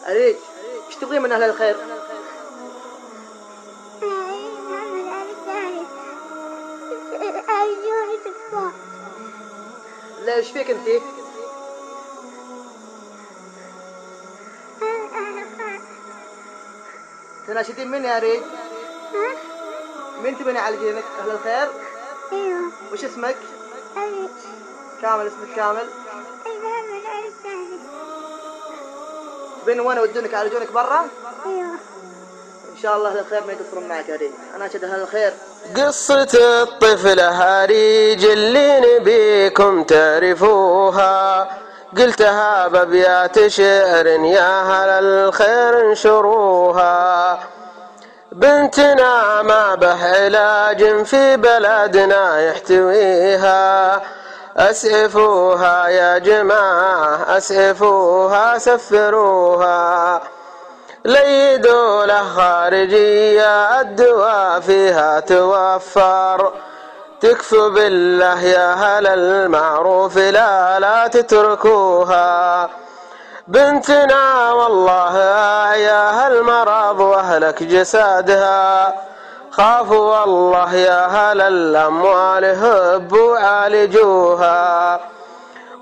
أريج، ايش تبغين من أهل الخير؟ لا، ايش فيك انتي؟ تناشدين مين يا أريج؟ مين تبين يعالجينك؟ أهل الخير؟ ايوه. وش اسمك؟ أريج. كامل، اسمك كامل؟ محمد علي الثاني. تبين وين يودونك يعالجونك برا؟ ايوه. إن شاء الله أهل الخير ما يقصرون معك يا أريج، أنا أشهد أهل الخير. قصة الطفلة أريج اللي نبيكم تعرفوها، قلتها بأبيات شعر يا أهل الخير انشروها. بنتنا ما به علاج في بلدنا يحتويها، أسعفوها يا جماعة أسعفوها سفروها. ليدوا له خارجية الدواء فيها توفر، تكفوا بالله يا أهل المعروف لا تتركوها. بنتنا والله أعياها المرض وأهلك جسادها، خافوا والله يا أهل الأموال هبوا عالجوها.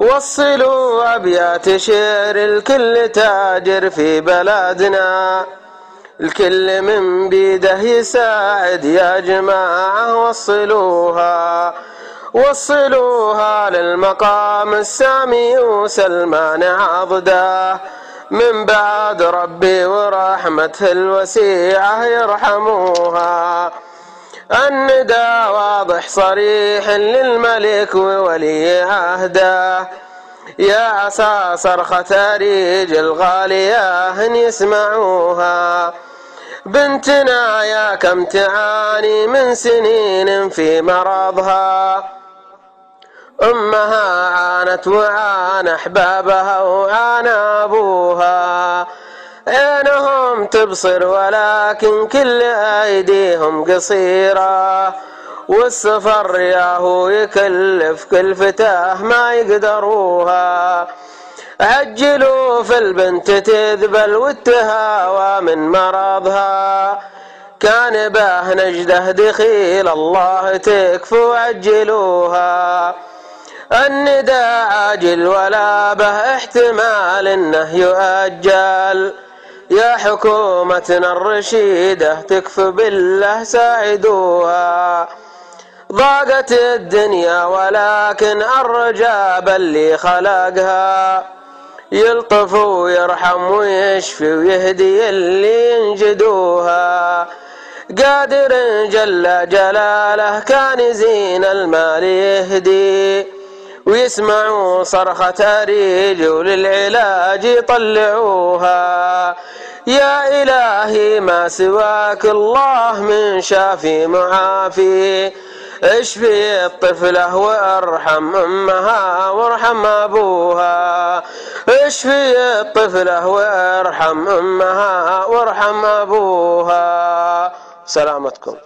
وصلوا أبيات شعر الكل تاجر في بلدنا، الكل من بيده يساعد يا جماعة. وصلوها للمقام السامي وسلمان عضده، من بعد ربي ورحمته الوسيعة يرحموها. النداء واضح صريح للملك وولي عهده، يا عسى صرخة أريج الغالية إن يسمعوها. بنتنا يا كم تعاني من سنين في مرضها، أمها عانت وعان أحبابها وعان أبوها. عينهم تبصر ولكن كل أيديهم قصيرة، والسفر ياهو يكلف كل فتاه ما يقدروها. عجلوا في البنت تذبل والتهاوى من مرضها، كان به نجده دخيل الله تكفوا عجلوها. النداء عاجل ولا به احتمال انه يؤجل، يا حكومتنا الرشيدة تكفوا بالله ساعدوها. ضاقت الدنيا ولكن الرجاء باللي خلقها، يلطف ويرحم ويشفي ويهدي اللي ينجدوها. قادر جل جلاله كان يزين المال يهدي، ويسمعوا صرخة أريج وللعلاج يطلعوها. يا إلهي ما سواك الله من شافي معافي، اشفي الطفلة وارحم أمها وارحم أبوها. اشفي الطفلة وارحم أمها وارحم أبوها. سلامتكم.